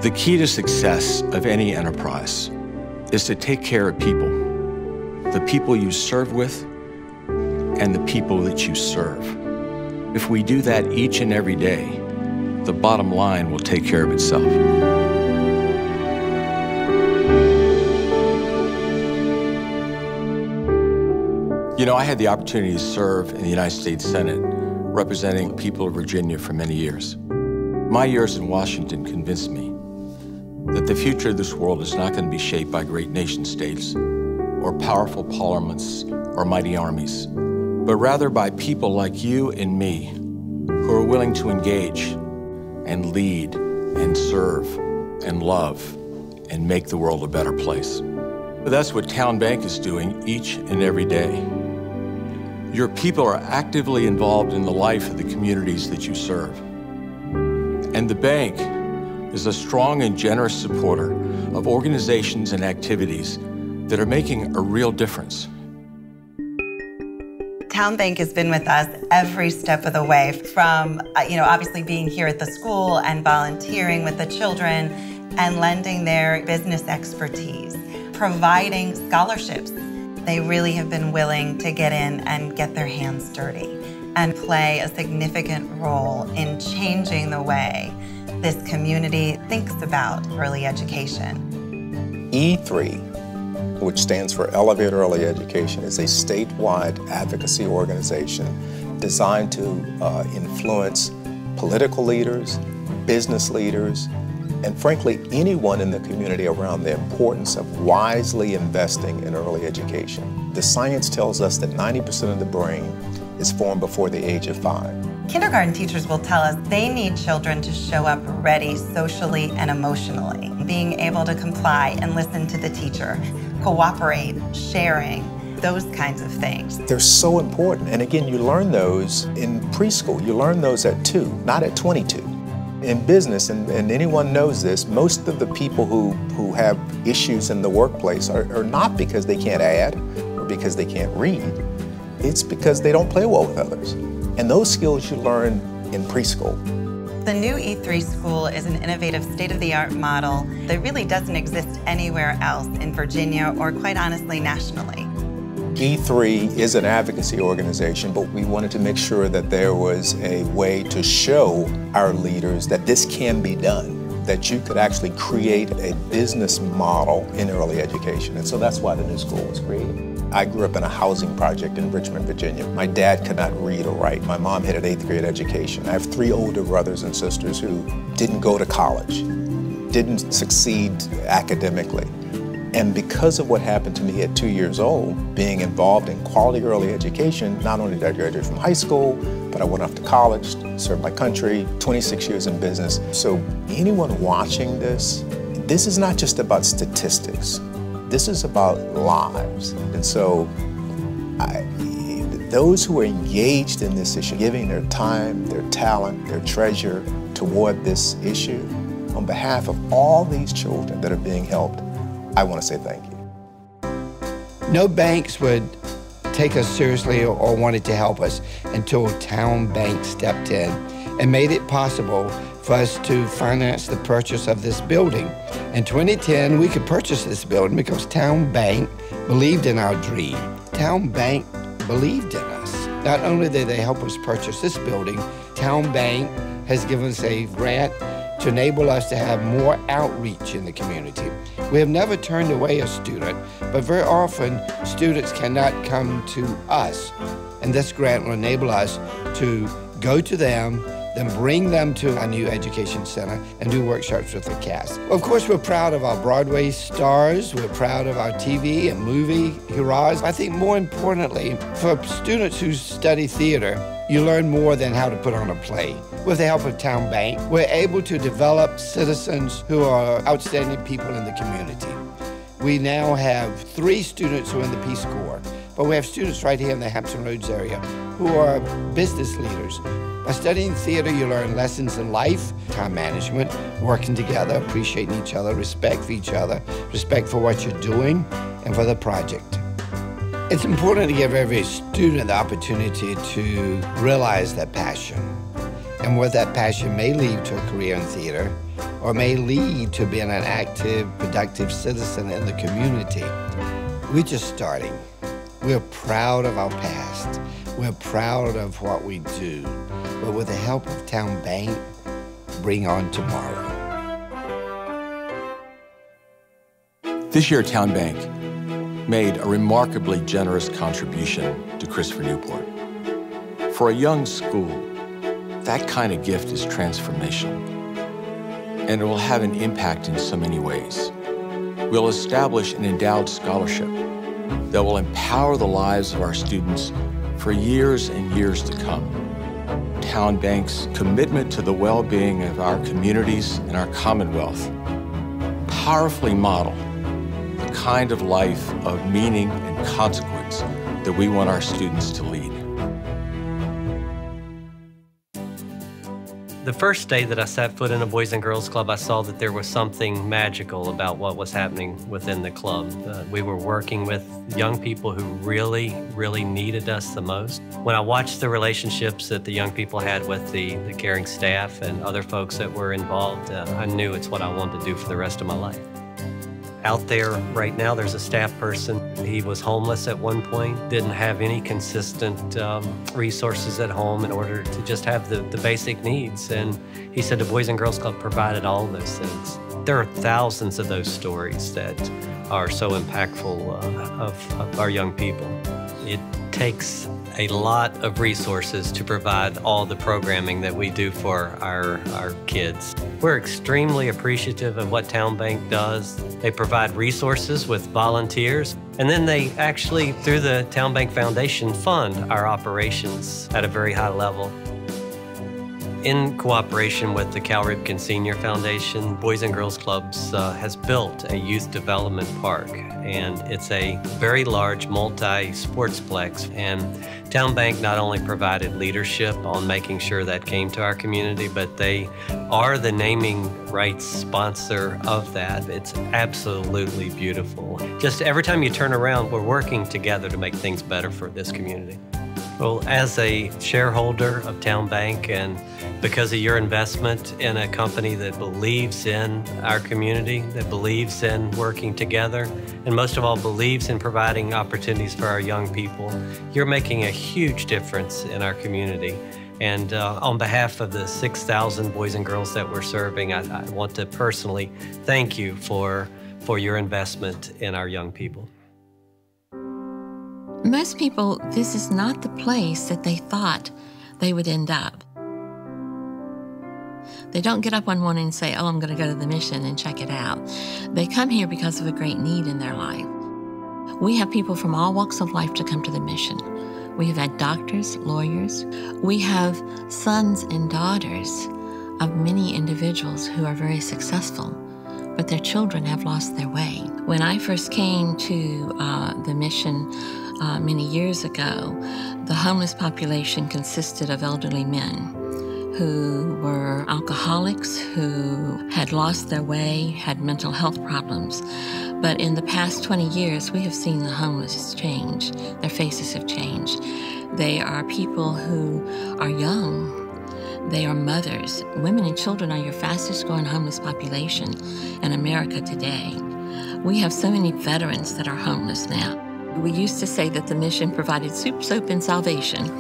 The key to success of any enterprise is to take care of people, the people you serve with and the people that you serve. If we do that each and every day, the bottom line will take care of itself. You know, I had the opportunity to serve in the United States Senate, representing the people of Virginia for many years. My years in Washington convinced me that the future of this world is not going to be shaped by great nation states or powerful parliaments or mighty armies, but rather by people like you and me who are willing to engage and lead and serve and love and make the world a better place. But that's what TowneBank is doing each and every day. Your people are actively involved in the life of the communities that you serve. And the bank is a strong and generous supporter of organizations and activities that are making a real difference. TowneBank has been with us every step of the way, from obviously being here at the school and volunteering with the children and lending their business expertise, providing scholarships. They really have been willing to get in and get their hands dirty and play a significant role in changing the way this community thinks about early education. E3, which stands for Elevate Early Education, is a statewide advocacy organization designed to influence political leaders, business leaders, and frankly, anyone in the community around the importance of wisely investing in early education. The science tells us that 90% of the brain is formed before the age of 5. Kindergarten teachers will tell us they need children to show up ready socially and emotionally, being able to comply and listen to the teacher, cooperate, sharing, those kinds of things. They're so important. And again, you learn those in preschool. You learn those at 2, not at 22. In business, and anyone knows this, most of the people who have issues in the workplace are not because they can't add or because they can't read. It's because they don't play well with others. And those skills you learn in preschool. The new E3 school is an innovative, state-of-the-art model that really doesn't exist anywhere else in Virginia or, quite honestly, nationally. E3 is an advocacy organization, but we wanted to make sure that there was a way to show our leaders that this can be done, that you could actually create a business model in early education. And so that's why the new school was created. I grew up in a housing project in Richmond, Virginia. My dad could not read or write. My mom had an 8th grade education. I have 3 older brothers and sisters who didn't go to college, didn't succeed academically. And because of what happened to me at 2 years old, being involved in quality early education, not only did I graduate from high school, but I went off to college, served my country, 26 years in business. So anyone watching this is not just about statistics. This is about lives. And so those who are engaged in this issue, giving their time, their talent, their treasure toward this issue, on behalf of all these children that are being helped, I want to say thank you. No banks would take us seriously or wanted to help us until TowneBank stepped in and made it possible for us to finance the purchase of this building. In 2010, we could purchase this building because TowneBank believed in our dream. TowneBank believed in us. Not only did they help us purchase this building, TowneBank has given us a grant to enable us to have more outreach in the community. We have never turned away a student, but very often students cannot come to us. And this grant will enable us to go to them, then bring them to our new education center and do workshops with the cast. Of course, we're proud of our Broadway stars. We're proud of our TV and movie heroes. I think more importantly, for students who study theater, you learn more than how to put on a play. With the help of TowneBank, we're able to develop citizens who are outstanding people in the community. We now have 3 students who are in the Peace Corps, but we have students right here in the Hampton Roads area who are business leaders. By studying theater, you learn lessons in life, time management, working together, appreciating each other, respect for each other, respect for what you're doing, and for the project. It's important to give every student the opportunity to realize that passion and what that passion may lead to a career in theater or may lead to being an active, productive citizen in the community. We're just starting. We're proud of our past. We're proud of what we do. But with the help of TowneBank, bring on tomorrow. This year, TowneBank made a remarkably generous contribution to Christopher Newport. For a young school, that kind of gift is transformational, and it will have an impact in so many ways. We'll establish an endowed scholarship that will empower the lives of our students for years and years to come. TowneBank's commitment to the well-being of our communities and our Commonwealth powerfully model the kind of life of meaning and consequence that we want our students to lead. The first day that I set foot in a Boys and Girls Club, I saw that there was something magical about what was happening within the club. We were working with young people who really, really needed us the most. When I watched the relationships that the young people had with the caring staff and other folks that were involved, I knew it's what I wanted to do for the rest of my life. Out there right now, there's a staff person. He was homeless at one point, didn't have any consistent resources at home in order to just have the basic needs. And he said the Boys and Girls Club provided all those things. There are thousands of those stories that are so impactful of our young people. It takes a lot of resources to provide all the programming that we do for our kids. We're extremely appreciative of what TowneBank does. They provide resources with volunteers, and then they actually, through the TowneBank Foundation, fund our operations at a very high level. In cooperation with the Cal Ripken Senior Foundation, Boys and Girls Clubs has built a youth development park, and it's a very large multi-sportsplex. And TowneBank not only provided leadership on making sure that came to our community, but they are the naming rights sponsor of that. It's absolutely beautiful. Just every time you turn around, we're working together to make things better for this community. Well, as a shareholder of TowneBank, and because of your investment in a company that believes in our community, that believes in working together, and most of all believes in providing opportunities for our young people, you're making a huge difference in our community. And on behalf of the 6,000 boys and girls that we're serving, I want to personally thank you for your investment in our young people. Most people, this is not the place that they thought they would end up. They don't get up one morning and say, oh, I'm going to go to the mission and check it out. They come here because of a great need in their life. We have people from all walks of life to come to the mission. We have had doctors, lawyers. We have sons and daughters of many individuals who are very successful, but their children have lost their way. When I first came to the mission many years ago, the homeless population consisted of elderly men who were alcoholics, who had lost their way, had mental health problems. But in the past 20 years, we have seen the homeless change. Their faces have changed. They are people who are young. They are mothers. Women and children are your fastest growing homeless population in America today. We have so many veterans that are homeless now. We used to say that the mission provided soup, soap, and salvation.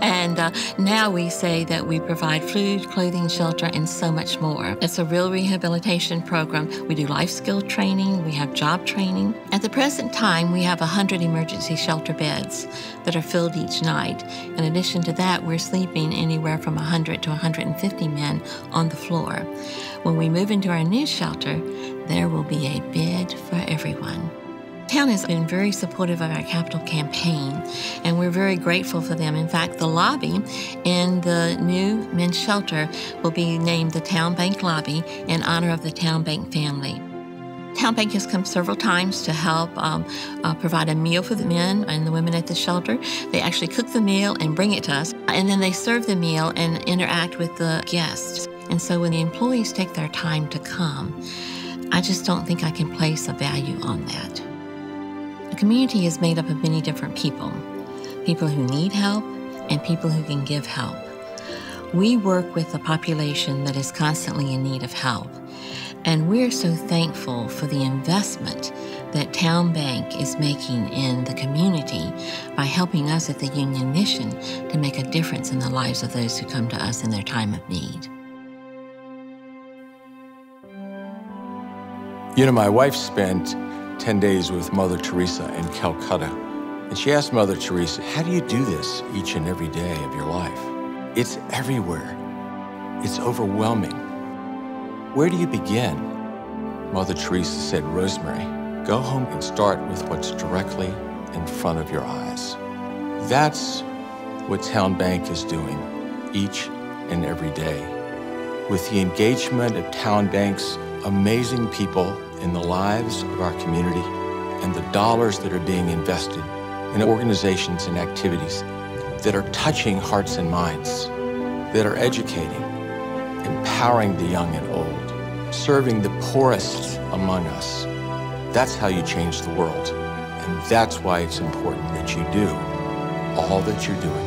And now we say that we provide food, clothing, shelter, and so much more. It's a real rehabilitation program. We do life skill training. We have job training. At the present time, we have 100 emergency shelter beds that are filled each night. In addition to that, we're sleeping anywhere from 100 to 150 men on the floor. When we move into our new shelter, there will be a bed for everyone. Town has been very supportive of our capital campaign, and we're very grateful for them. In fact, the lobby in the new men's shelter will be named the TowneBank Lobby in honor of the TowneBank family. TowneBank has come several times to help provide a meal for the men and the women at the shelter. They actually cook the meal and bring it to us, and then they serve the meal and interact with the guests. And so when the employees take their time to come, I just don't think I can place a value on that. The community is made up of many different people who need help and people who can give help. We work with a population that is constantly in need of help. And we're so thankful for the investment that TowneBank is making in the community by helping us at the Union Mission to make a difference in the lives of those who come to us in their time of need. You know, my wife spent 10 days with Mother Teresa in Calcutta, and she asked Mother Teresa, how do you do this each and every day of your life? It's everywhere. It's overwhelming. Where do you begin? Mother Teresa said, Rosemary, go home and start with what's directly in front of your eyes. That's what TowneBank is doing each and every day. With the engagement of TowneBank's amazing people in the lives of our community and the dollars that are being invested in organizations and activities that are touching hearts and minds, that are educating, empowering the young and old, serving the poorest among us. That's how you change the world. And that's why it's important that you do all that you're doing.